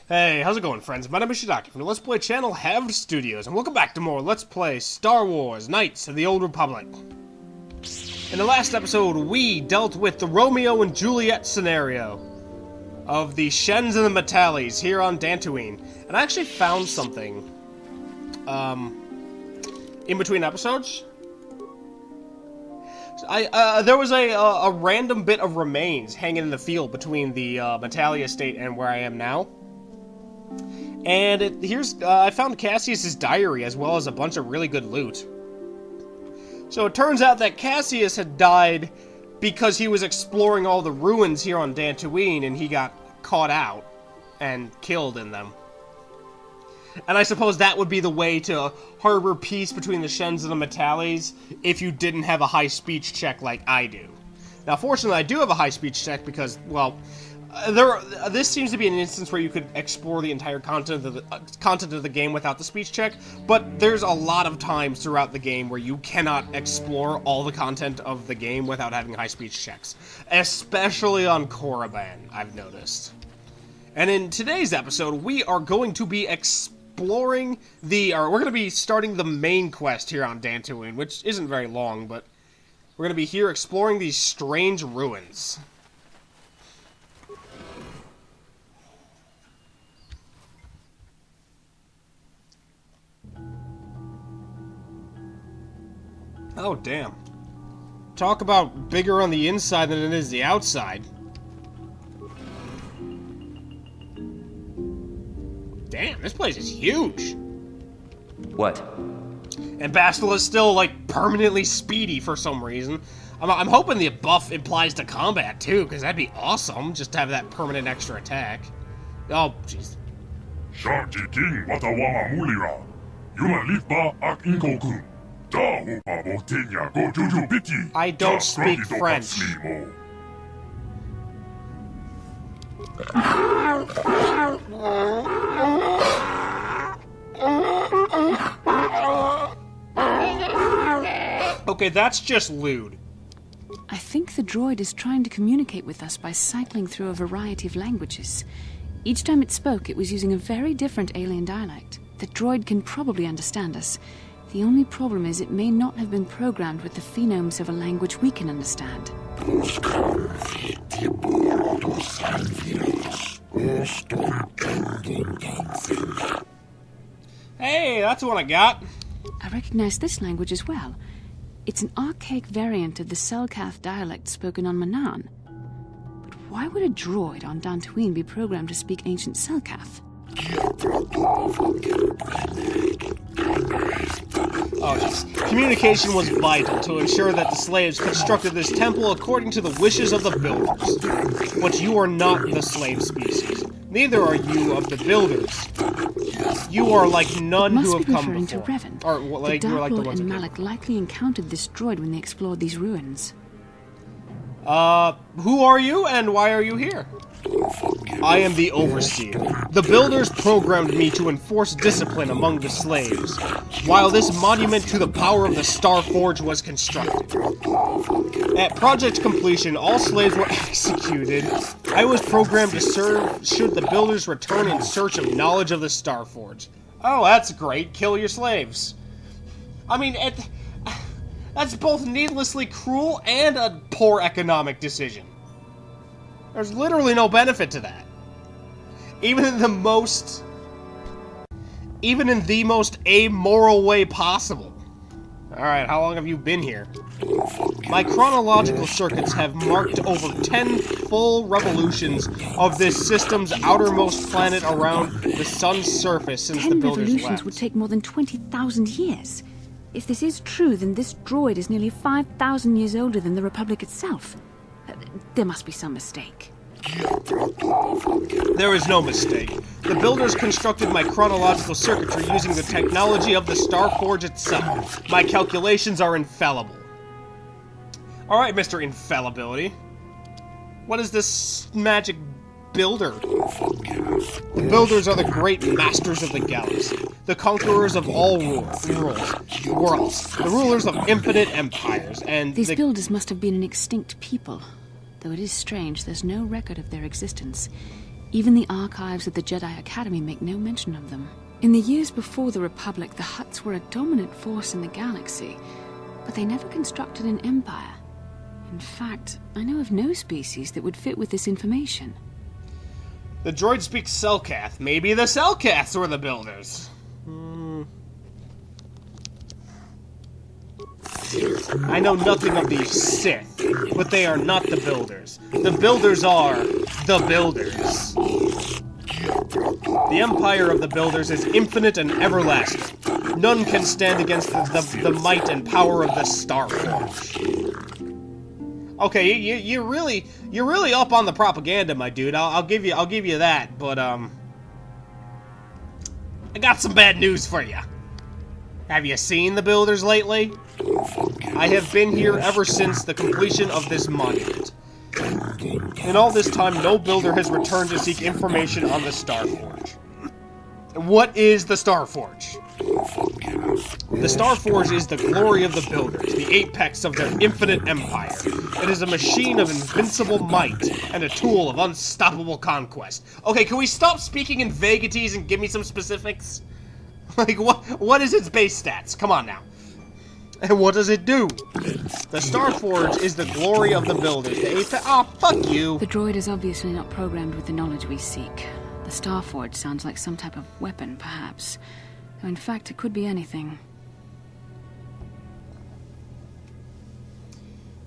Hey, how's it going, friends? My name is Shidaki from the Let's Play channel HalvedStudios, and welcome back to more Let's Play Star Wars Knights of the Old Republic. In the last episode, we dealt with the Romeo and Juliet scenario of the Shens and the Metales here on Dantooine, and I actually found something in between episodes. There was a random bit of remains hanging in the field between the Metali estate and where I am now. And I found Cassius's diary as well as a bunch of really good loot. So it turns out that Cassius had died because he was exploring all the ruins here on Dantooine and he got caught out and killed in them. And I suppose that would be the way to harbor peace between the Shens and the Metales if you didn't have a high speech check like I do. Now, fortunately, I do have a high speech check because, well, this seems to be an instance where you could explore the entire content of the game without the speech check, but there's a lot of times throughout the game where you cannot explore all the content of the game without having high speech checks. Especially on Korriban, I've noticed. And in today's episode, we are going to be we're going to be starting the main quest here on Dantooine, which isn't very long, but we're going to be here exploring these strange ruins. Oh, damn. Talk about bigger on the inside than it is the outside. Damn, this place is huge. What? And Bastila is still, like, permanently speedy for some reason. I'm hoping the buff applies to combat, too, because that'd be awesome, just to have that permanent extra attack. Oh, jeez. I don't speak French. Okay, that's just lewd. I think the droid is trying to communicate with us by cycling through a variety of languages. Each time it spoke, it was using a very different alien dialect. The droid can probably understand us. The only problem is it may not have been programmed with the phonemes of a language we can understand. Hey, that's what I got. I recognize this language as well. It's an archaic variant of the Selkath dialect spoken on Manaan. But why would a droid on Dantooine be programmed to speak ancient Selkath? Oh, yes. Communication was vital to ensure that the slaves constructed this temple according to the wishes of the builders. But you are not the slave species. Neither are you of the builders. You are like none who have come before. To Revan. Or like, the you are Dark like the Lord ones and that Malak likely encountered this droid when they explored these ruins. Who are you and why are you here? I am the Overseer. The builders programmed me to enforce discipline among the slaves, while this monument to the power of the Star Forge was constructed. At project completion, all slaves were executed. I was programmed to serve should the builders return in search of knowledge of the Star Forge. Oh, that's great. Kill your slaves. I mean, that's both needlessly cruel and a poor economic decision. There's literally no benefit to that. Even in the most amoral way possible. Alright, how long have you been here? My chronological circuits have marked over 10 full revolutions of this system's outermost planet around the sun's surface since the 10 builders revolutions left. would take more than 20,000 years. If this is true, then this droid is nearly 5,000 years older than the Republic itself. There must be some mistake. There is no mistake. The builders constructed my chronological circuitry using the technology of the Star Forge itself. My calculations are infallible. Alright, Mr. Infallibility. What is this magic builder? The builders are the great masters of the galaxy, the conquerors of all worlds, the rulers of infinite empires, and these builders must have been an extinct people. Though it is strange, there's no record of their existence. Even the archives of the Jedi Academy make no mention of them. In the years before the Republic, the Hutts were a dominant force in the galaxy, but they never constructed an empire. In fact, I know of no species that would fit with this information. The droid speaks Selkath. Maybe the Selkaths were the builders. I know nothing of the Sith, but they are not the builders. The builders are the builders. The empire of the builders is infinite and everlasting. None can stand against the might and power of the Starforge. Okay, you're really up on the propaganda, my dude. I'll give you that, but I got some bad news for you. Have you seen the builders lately? I have been here ever since the completion of this monument. In all this time, no builder has returned to seek information on the Starforge. What is the Starforge? The Starforge is the glory of the builders, the apex of their infinite empire. It is a machine of invincible might and a tool of unstoppable conquest. Okay, can we stop speaking in vaguities and give me some specifics? Like, what is its base stats? Come on now. And what does it do? The Starforge is the glory of the builders. Oh, fuck you. The droid is obviously not programmed with the knowledge we seek. The Starforge sounds like some type of weapon, perhaps. Though in fact, it could be anything.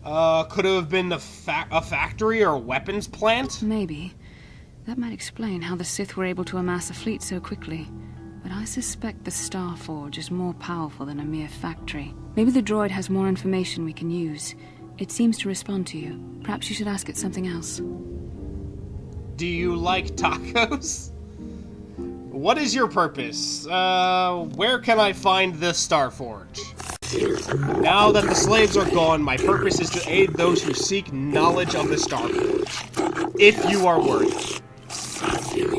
Could it have been a factory or a weapons plant? Maybe. That might explain how the Sith were able to amass a fleet so quickly. But I suspect the Starforge is more powerful than a mere factory. Maybe the droid has more information we can use. It seems to respond to you. Perhaps you should ask it something else. Do you like tacos? What is your purpose? Where can I find the Starforge? Now that the slaves are gone, my purpose is to aid those who seek knowledge of the Starforge. If you are worthy.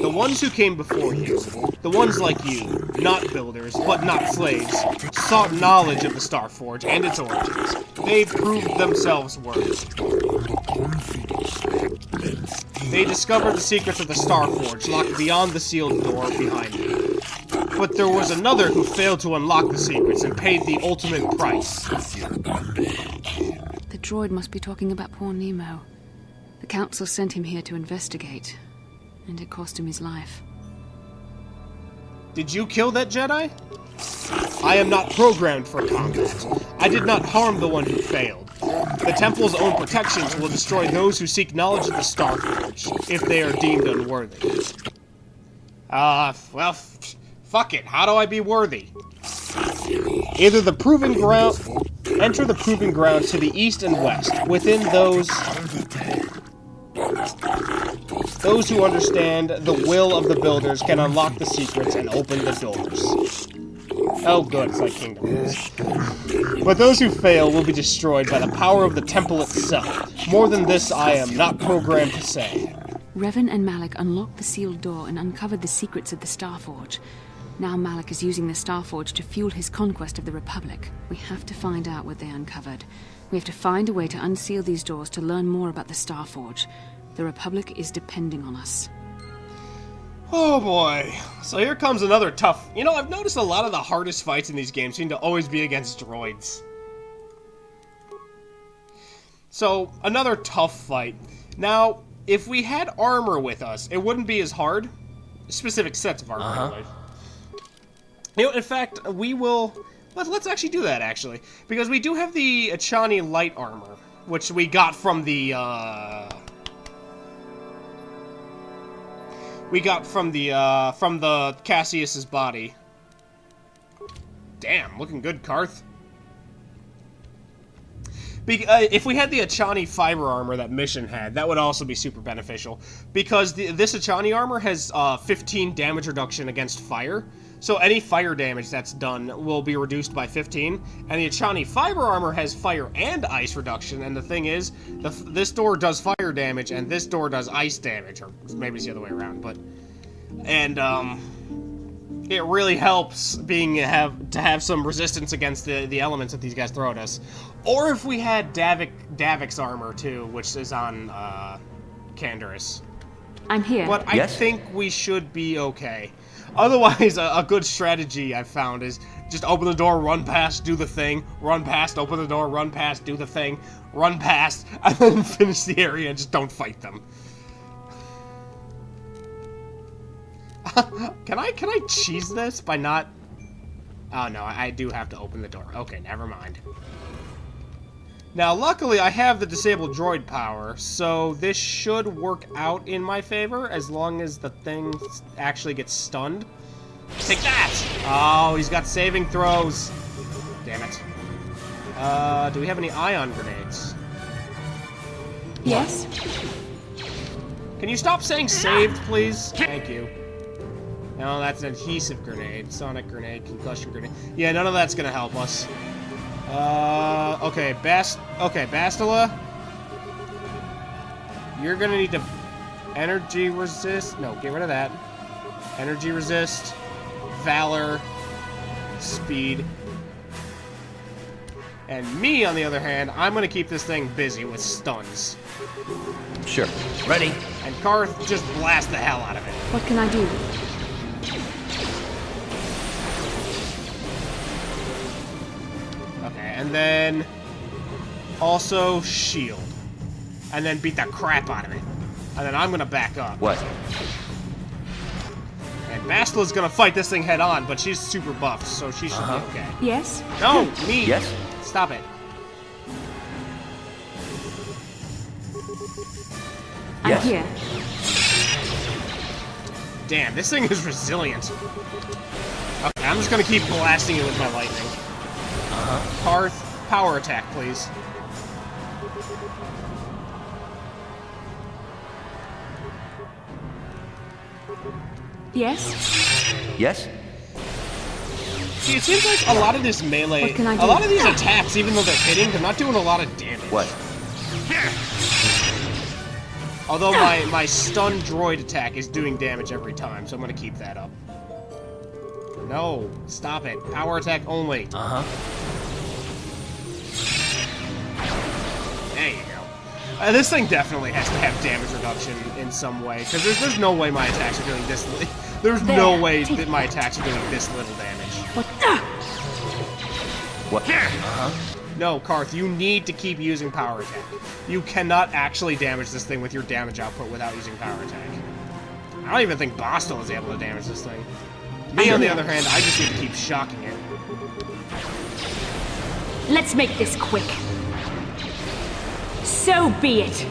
The ones who came before you, the ones like you, not builders, but not slaves, sought knowledge of the Starforge and its origins. They proved themselves worthy. They discovered the secrets of the Starforge, locked beyond the sealed door behind them. But there was another who failed to unlock the secrets and paid the ultimate price. The droid must be talking about poor Nemo. The Council sent him here to investigate, and it cost him his life. Did you kill that Jedi? I am not programmed for combat. I did not harm the one who failed. The Temple's own protections will destroy those who seek knowledge of the Starforge, if they are deemed unworthy. Well, fuck it. How do I be worthy? Enter the proving grounds to the east and west. Within those who understand the will of the builders can unlock the secrets and open the doors. Oh good, it's like Kingdom Hearts. But those who fail will be destroyed by the power of the temple itself. More than this I am not programmed to say. Revan and Malak unlocked the sealed door and uncovered the secrets of the Starforge. Now Malak is using the Starforge to fuel his conquest of the Republic. We have to find out what they uncovered. We have to find a way to unseal these doors to learn more about the Starforge. The Republic is depending on us. Oh boy. So here comes another tough... You know, I've noticed a lot of the hardest fights in these games seem to always be against droids. So, another tough fight. Now, if we had armor with us, it wouldn't be as hard. Specific sets of armor, anyway. You know, in fact, we will... Let's actually do that, actually. Because we do have the Echani light armor, which we got from the, from the Cassius's body. Damn, looking good, Karth. If we had the Echani fiber armor that Mission had, that would also be super beneficial. Because this Echani armor has 15 damage reduction against fire. So any fire damage that's done will be reduced by 15. And the Echani fiber armor has fire and ice reduction. And the thing is, this door does fire damage and this door does ice damage. Or maybe it's the other way around, but... And, it really helps to have some resistance against the elements that these guys throw at us. Or if we had Davik's armor too, which is on Canderous. I'm here. But I Yes? think we should be okay. Otherwise, a good strategy I've found is just open the door, run past, do the thing, run past, open the door, run past, do the thing, run past, and then finish the area and just don't fight them. Can I cheese this by not... Oh no, I do have to open the door. Okay, never mind. Now, luckily, I have the disabled droid power, so this should work out in my favor as long as the thing actually gets stunned. Take that! Oh, he's got saving throws. Damn it. Do we have any ion grenades? Yes? Can you stop saying saved, please? Thank you. No, that's an adhesive grenade, sonic grenade, concussion grenade. Yeah, none of that's gonna help us. Okay, Bastila. You're gonna need to energy resist. No, get rid of that. Energy resist, valor, speed. And me, on the other hand, I'm gonna keep this thing busy with stuns. Sure. Ready? And Karth, just blast the hell out of it. What can I do? Okay, and then also shield. And then beat the crap out of it. And then I'm gonna back up. What? And Bastila's gonna fight this thing head on, but she's super buffed, so she should be okay. Yes? No, me! Yes? Stop it. I'm Yes. here. Damn, this thing is resilient. Okay, I'm just gonna keep blasting it with my lightning. Karth, power attack, please. Yes? Yes? See, it seems like a lot of this melee, What can I a do? lot of these attacks, even though they're hitting, they're not doing a lot of damage. What? Although my stun droid attack is doing damage every time, so I'm gonna keep that up. No, stop it. Power attack only. Uh-huh. There you go. This thing definitely has to have damage reduction in some way, because there's no way my attacks are doing this. There's no way that my attacks are doing this little damage. What? What? Uh-huh. No, Karth, you need to keep using power attack. You cannot actually damage this thing with your damage output without using power attack. I don't even think Bostel is able to damage this thing. Me, on the other hand, I just need to keep shocking it. Let's make this quick. So be it.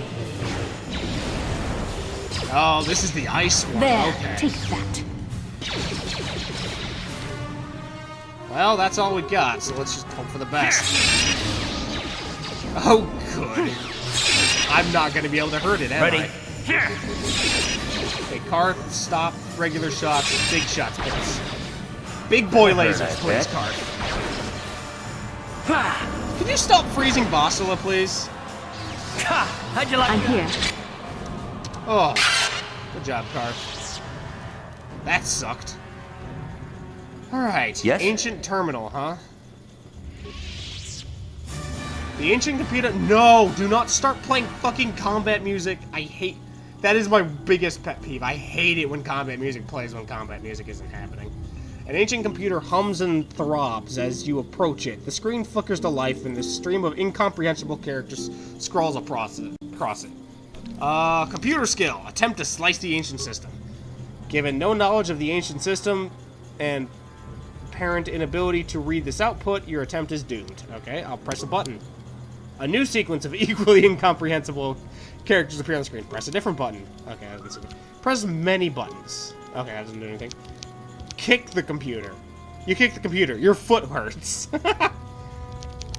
Oh, this is the ice one. There, Okay. take that. Well, that's all we got, so let's just hope for the best. Oh, good. I'm not going to be able to hurt it, am Ready? I? Okay, Karth, stop. Regular shots, big shots, please. Big boy lasers, please, Karth. Can you stop freezing Bosila, please? How'd you like I'm here. Oh, good job, Karth. That sucked. Alright, Yes? ancient terminal, huh? The ancient computer... No! Do not start playing fucking combat music. I hate... That is my biggest pet peeve. I hate it when combat music plays when combat music isn't happening. An ancient computer hums and throbs as you approach it. The screen flickers to life and the stream of incomprehensible characters scrolls across it. Computer skill. Attempt to slice the ancient system. Given no knowledge of the ancient system and apparent inability to read this output, your attempt is doomed. Okay, I'll press a button. A new sequence of equally incomprehensible characters appear on the screen. Press a different button. Okay, I didn't see it. Press many buttons. Okay, that doesn't do anything. Kick the computer. You kick the computer. Your foot hurts.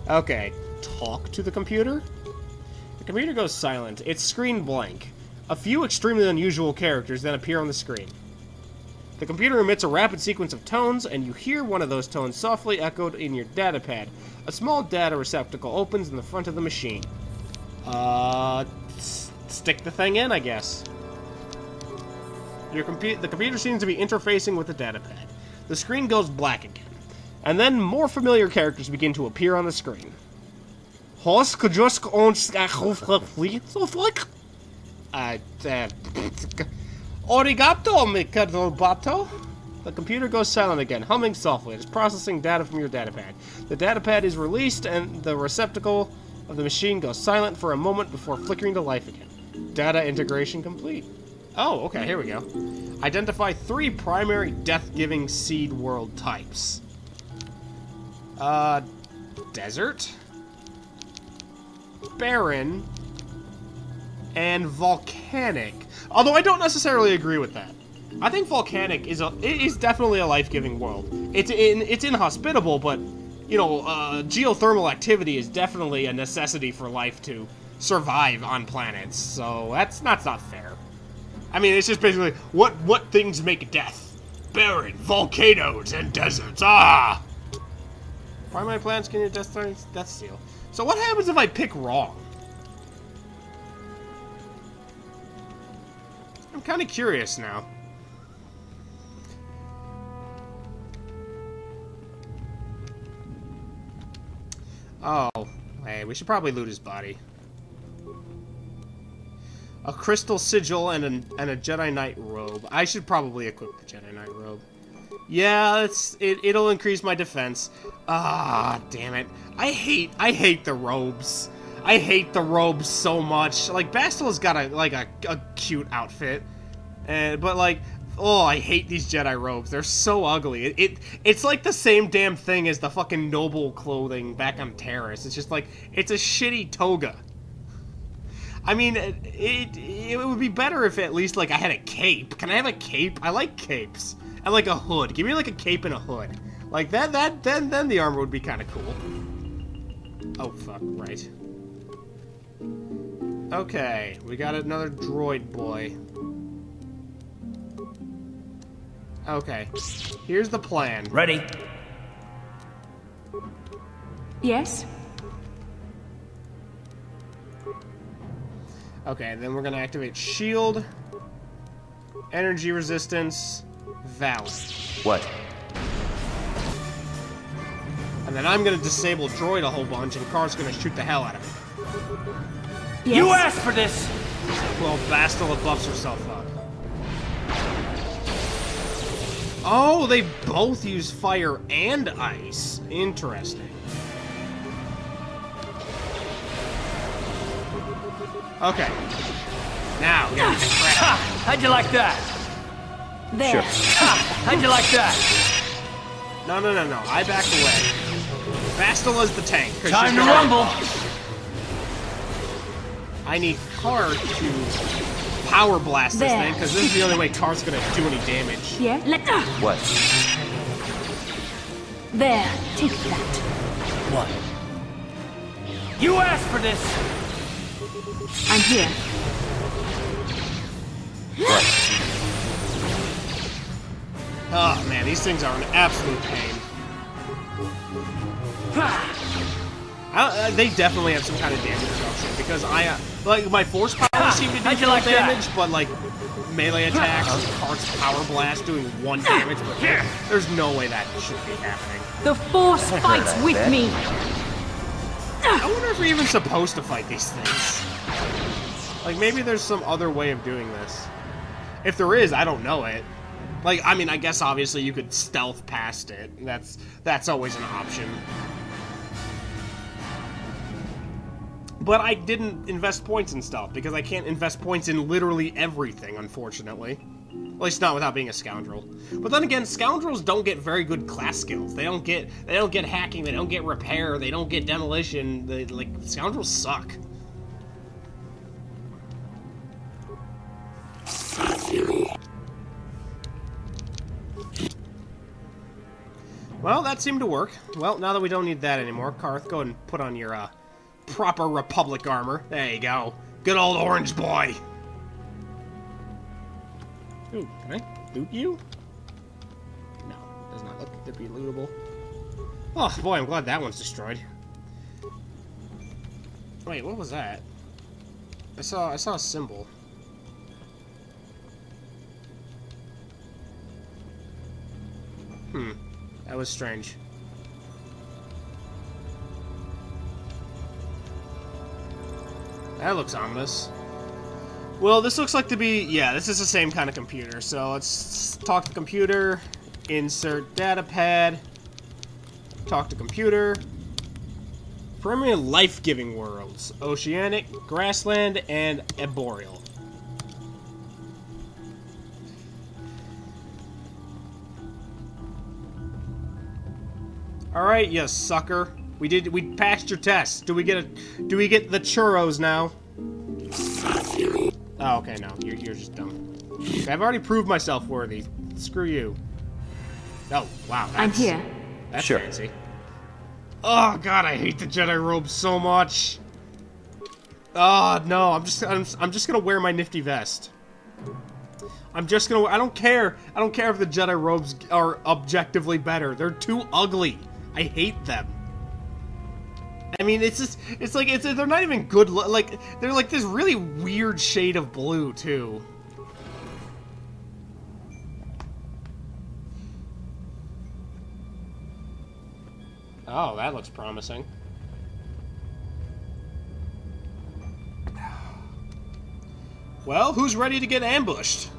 Okay, talk to the computer. The computer goes silent. Its screen blank. A few extremely unusual characters then appear on the screen. The computer emits a rapid sequence of tones, and you hear one of those tones softly echoed in your datapad. A small data receptacle opens in the front of the machine. Stick the thing in, I guess. The computer seems to be interfacing with the datapad. The screen goes black again. And then more familiar characters begin to appear on the screen. Origato, mi caro bato. The computer goes silent again, humming softly. It is processing data from your datapad. The datapad is released, and the receptacle of the machine goes silent for a moment before flickering to life again. Data integration complete. Oh, okay, here we go. Identify 3 primary death-giving seed world types. Desert, barren, and volcanic. Although I don't necessarily agree with that. I think volcanic is definitely a life-giving world. It's inhospitable, but you know, geothermal activity is definitely a necessity for life to survive on planets. So that's not fair. I mean, it's just basically what things make death: barren, volcanoes, and deserts. Ah. Primary plants can your death steal. So what happens if I pick wrong? I'm kind of curious now. Oh, hey, we should probably loot his body. A crystal sigil and a Jedi Knight robe. I should probably equip the Jedi Knight robe. Yeah, it'll increase my defense. Ah, damn it. I hate the robes. I hate the robes so much. Like, Bastil's got a cute outfit. But like, oh, I hate these Jedi robes. They're so ugly. It's like the same damn thing as the fucking noble clothing back on Terrace. It's just like, it's a shitty toga. I mean, it would be better if at least, like, I had a cape. Can I have a cape? I like capes. And, like, a hood. Give me, like, a cape and a hood. Like, then the armor would be kind of cool. Oh, fuck, right. Okay, we got another droid boy. Okay, here's the plan. Ready? Yes? Okay, then we're gonna activate shield, energy resistance, valor. What? And then I'm gonna disable droid a whole bunch, and Car's gonna shoot the hell out of it. Yes. You asked for this! Well, Bastila buffs herself up. Oh, they both use fire and ice. Interesting. Okay. Now, we gotta get the crap. Ha! How'd you like that? There. Ha! How'd you like that? No. I backed away. Bastila's the tank. Time to rumble! I need Car to power blast this There. thing, because this is the only way Car's gonna do any damage. Yeah? What? There. Take that. What? You asked for this! I'm here. What? Oh man, these things are an absolute pain. They definitely have some kind of damage reduction, because like, my force powers seem to do How'd you no like that? damage, but like, melee attacks, Car's power blast doing 1 damage, but there's no way that should be happening. The Force fights with me. I wonder if we're even supposed to fight these things. Like, maybe there's some other way of doing this. If there is, I don't know it. Like, I mean, I guess obviously you could stealth past it. That's always an option. But I didn't invest points in stealth, because I can't invest points in literally everything, unfortunately. At least not without being a scoundrel. But then again, scoundrels don't get very good class skills. They don't get hacking, they don't get repair, they don't get demolition. Like, scoundrels suck. Well, that seemed to work. Well, now that we don't need that anymore, Karth, go ahead and put on your, proper Republic armor. There you go. Good old orange boy. Ooh, can I loot you? No, does not look to be lootable. Oh, boy, I'm glad that one's destroyed. Wait, what was that? I saw a symbol. That was strange. That looks ominous. Well, this looks like to be... Yeah, this is the same kind of computer. So let's talk to computer. Insert data pad. Talk to computer. Primary life-giving worlds. Oceanic, grassland, and arboreal. Alright, you sucker. We passed your test. Do we get the churros now? Oh, okay, no. You're just dumb. Okay, I've already proved myself worthy. Screw you. Oh, wow. I'm here. That's Sure. fancy. Oh god, I hate the Jedi robes so much. Oh no, I'm just gonna wear my nifty vest. I'm just gonna. I don't care. I don't care if the Jedi robes are objectively better. They're too ugly. I hate them. I mean, it's just. It's like they're not even good. Like they're like this really weird shade of blue too. Oh, that looks promising. Well, who's ready to get ambushed?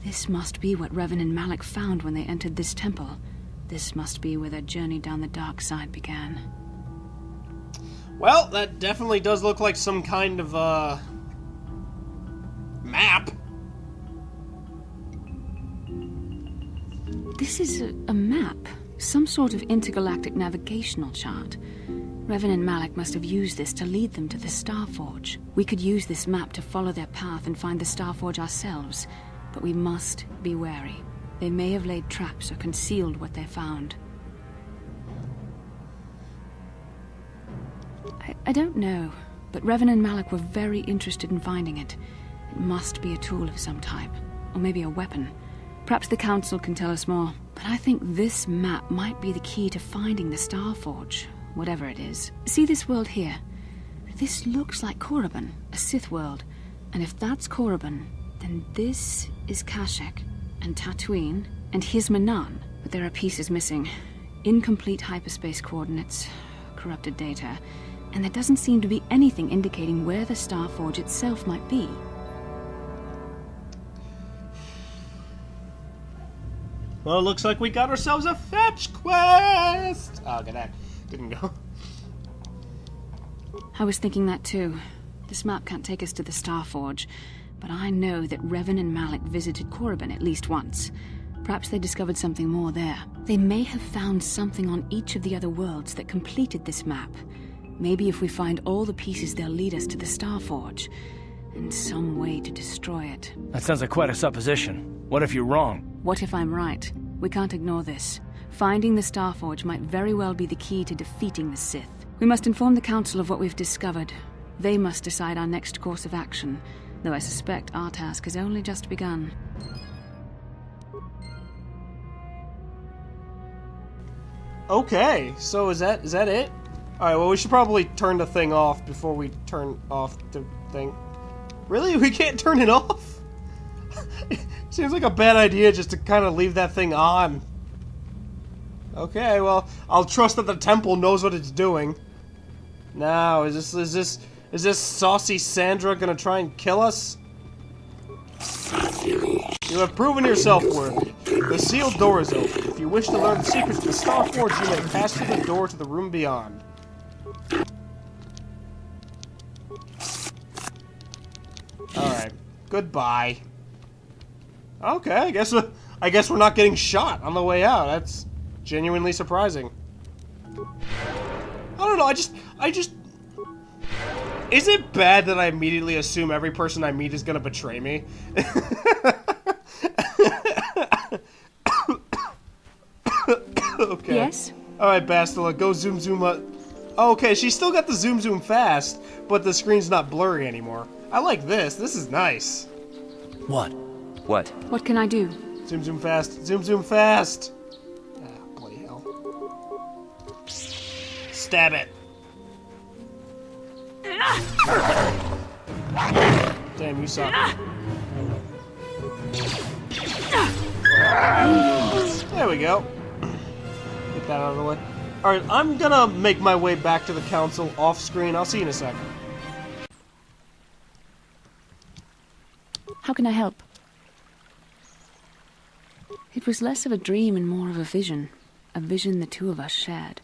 This must be what Revan and Malak found when they entered this temple. This must be where their journey down the dark side began. Well, that definitely does look like some kind of, map. This is a map. Some sort of intergalactic navigational chart. Revan and Malak must have used this to lead them to the Starforge. We could use this map to follow their path and find the Starforge ourselves. But we must be wary. They may have laid traps or concealed what they found. I don't know, but Revan and Malak were very interested in finding it. It must be a tool of some type, or maybe a weapon. Perhaps the Council can tell us more, but I think this map might be the key to finding the Starforge, whatever it is. See this world here? This looks like Korriban, a Sith world, and if that's Korriban, then this is Kashyyyk, and Tatooine, and here's Manan, but there are pieces missing. Incomplete hyperspace coordinates, corrupted data, and there doesn't seem to be anything indicating where the Starforge itself might be. Well, it looks like we got ourselves a fetch quest! Oh, okay, that didn't go. I was thinking that too. This map can't take us to the Starforge, but I know that Revan and Malak visited Korriban at least once. Perhaps they discovered something more there. They may have found something on each of the other worlds that completed this map. Maybe if we find all the pieces, they'll lead us to the Starforge, and some way to destroy it. That sounds like quite a supposition. What if you're wrong? What if I'm right? We can't ignore this. Finding the Starforge might very well be the key to defeating the Sith. We must inform the Council of what we've discovered. They must decide our next course of action, though I suspect our task has only just begun. Okay, so is that it? Alright, well we should probably turn the thing off before we turn off the thing. Really? We can't turn it off? Seems like a bad idea just to kind of leave that thing on. Okay, well, I'll trust that the temple knows what it's doing. Now, is this saucy Sandra gonna try and kill us? You have proven yourself worthy. The sealed door is open. If you wish to learn the secrets of the Starforge, you may pass through the door to the room beyond. Alright. Goodbye. Okay, I guess we're not getting shot on the way out. That's genuinely surprising. I don't know, I just... Is it bad that I immediately assume every person I meet is gonna betray me? Okay. Yes? Alright, Bastila, go zoom up. Oh, okay, she's still got the zoom fast, but the screen's not blurry anymore. I like this. This is nice. What? What? What can I do? Zoom fast. Zoom fast. Ah, bloody hell. Stab it. Damn, you suck. we go. Get that out of the way. Alright, I'm gonna make my way back to the council off screen. I'll see you in a second. How can I help? It was less of a dream and more of a vision the two of us shared.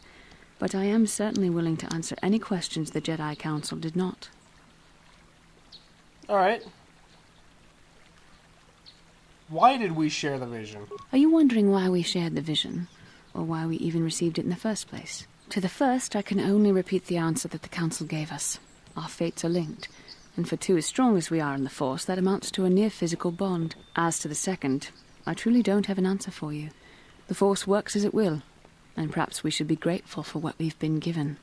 But I am certainly willing to answer any questions the Jedi Council did not. Alright. Why did we share the vision? Are you wondering why we shared the vision? Or why we even received it in the first place? To the first, I can only repeat the answer that the Council gave us. Our fates are linked. And for two as strong as we are in the Force, that amounts to a near-physical bond. As to the second, I truly don't have an answer for you. The Force works as it will, and perhaps we should be grateful for what we've been given.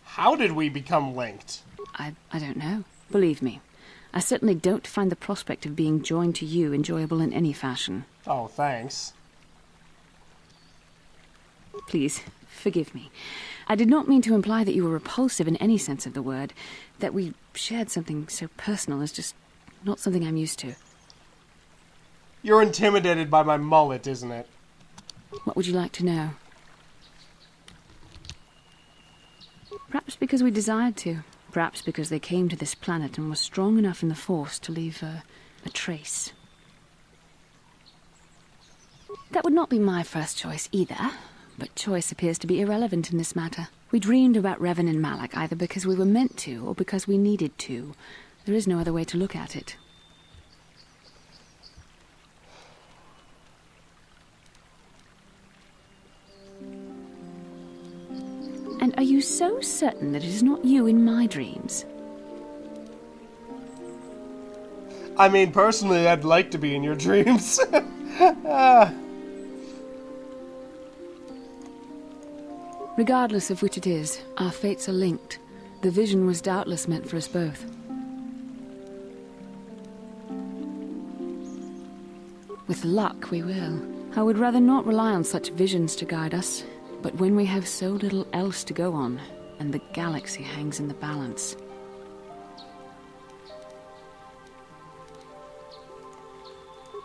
How did we become linked? I don't know. Believe me, I certainly don't find the prospect of being joined to you enjoyable in any fashion. Oh, thanks. Please, forgive me. I did not mean to imply that you were repulsive in any sense of the word. That we shared something so personal is just not something I'm used to. You're intimidated by my mullet, isn't it? What would you like to know? Perhaps because we desired to. Perhaps because they came to this planet and were strong enough in the Force to leave a trace. That would not be my first choice either, but choice appears to be irrelevant in this matter. We dreamed about Revan and Malak either because we were meant to or because we needed to. There is no other way to look at it. And are you so certain that it is not you in my dreams? I mean, personally, I'd like to be in your dreams. Regardless of which it is, our fates are linked. The vision was doubtless meant for us both. With luck, we will. I would rather not rely on such visions to guide us. But when we have so little else to go on, and the galaxy hangs in the balance...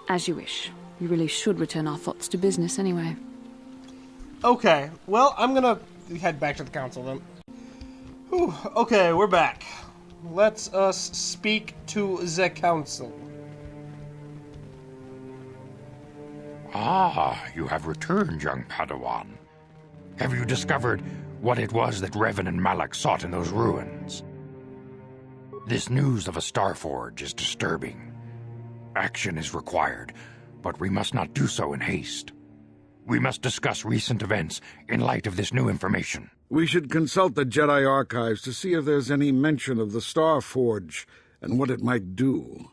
As you wish. We really should return our thoughts to business anyway. Okay, well, I'm gonna head back to the council then. Whew, okay, we're back. Let us speak to the council. Ah, you have returned, young Padawan. Have you discovered what it was that Revan and Malak sought in those ruins? This news of a Starforge is disturbing. Action is required, but we must not do so in haste. We must discuss recent events in light of this new information. We should consult the Jedi archives to see if there's any mention of the Starforge and what it might do.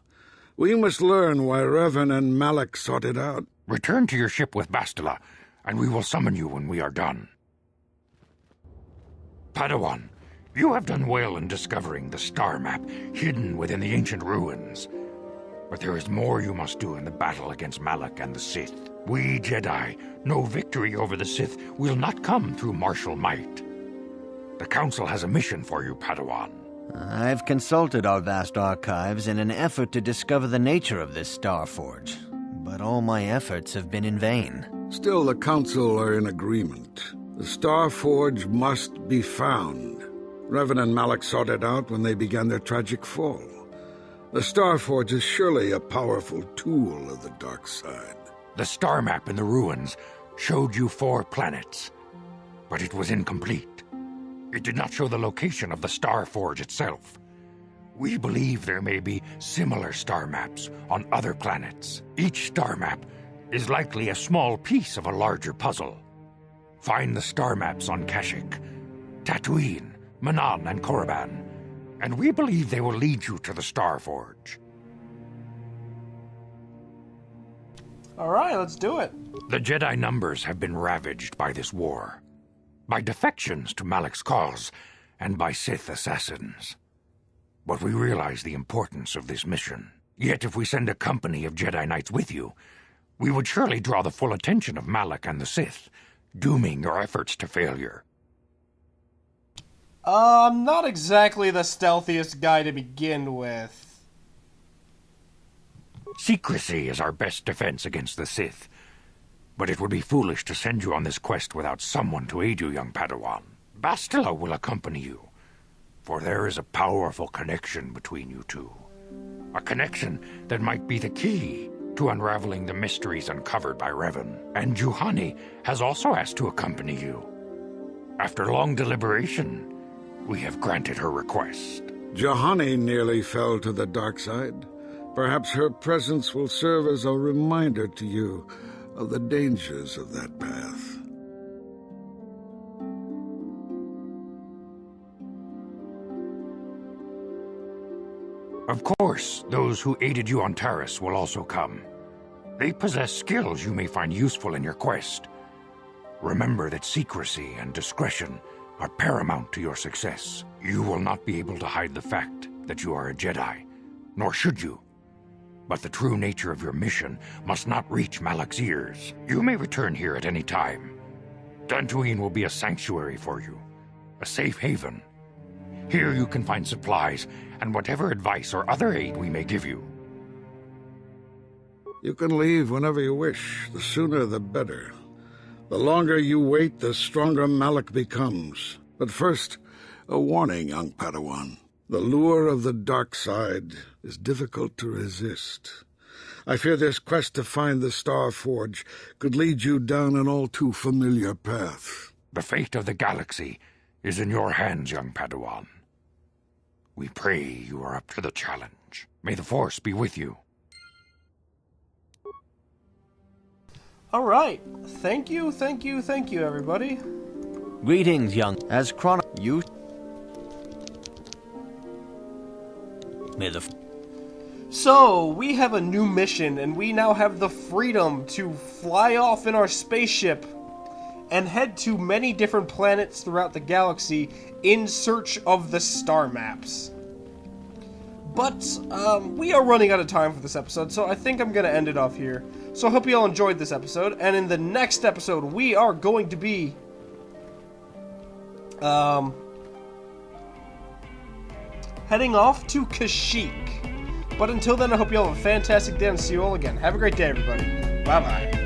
We must learn why Revan and Malak sought it out. Return to your ship with Bastila, and we will summon you when we are done. Padawan, you have done well in discovering the star map hidden within the ancient ruins. But there is more you must do in the battle against Malak and the Sith. We Jedi know victory over the Sith will not come through martial might. The Council has a mission for you, Padawan. I've consulted our vast archives in an effort to discover the nature of this Starforge, but all my efforts have been in vain. Still, the Council are in agreement. The Starforge must be found. Revan and Malak sought it out when they began their tragic fall. The Starforge is surely a powerful tool of the dark side. The star map in the ruins showed you 4 planets, but it was incomplete. It did not show the location of the Starforge itself. We believe there may be similar star maps on other planets. Each star map is likely a small piece of a larger puzzle. Find the star maps on Kashyyyk, Tatooine, Manan, and Korriban, and we believe they will lead you to the Starforge. Alright, let's do it. The Jedi numbers have been ravaged by this war, by defections to Malak's cause, and by Sith assassins. But we realize the importance of this mission. Yet if we send a company of Jedi Knights with you, we would surely draw the full attention of Malak and the Sith, dooming your efforts to failure. I'm not exactly the stealthiest guy to begin with. Secrecy is our best defense against the Sith. But it would be foolish to send you on this quest without someone to aid you, young Padawan. Bastila will accompany you, for there is a powerful connection between you two. A connection that might be the key to unraveling the mysteries uncovered by Revan. And Juhani has also asked to accompany you. After long deliberation, we have granted her request. Juhani nearly fell to the dark side. Perhaps her presence will serve as a reminder to you of the dangers of that path. Of course, those who aided you on Taris will also come. They possess skills you may find useful in your quest. Remember that secrecy and discretion are paramount to your success. You will not be able to hide the fact that you are a Jedi, nor should you. But the true nature of your mission must not reach Malak's ears. You may return here at any time. Dantooine will be a sanctuary for you, a safe haven. Here you can find supplies and whatever advice or other aid we may give you. You can leave whenever you wish. The sooner the better. The longer you wait, the stronger Malak becomes. But first, a warning, young Padawan. The lure of the dark side is difficult to resist. I fear this quest to find the Star Forge could lead you down an all too familiar path. The fate of the galaxy is in your hands, young Padawan. We pray you are up to the challenge. May the Force be with you. Alright. Thank you, everybody. Greetings, young. As you... May the... So, we have a new mission, and we now have the freedom to fly off in our spaceship and head to many different planets throughout the galaxy in search of the star maps. But, we are running out of time for this episode, so I think I'm going to end it off here. So I hope you all enjoyed this episode, and in the next episode, we are going to be... heading off to Kashyyyk. But until then, I hope you all have a fantastic day, and see you all again. Have a great day, everybody. Bye-bye.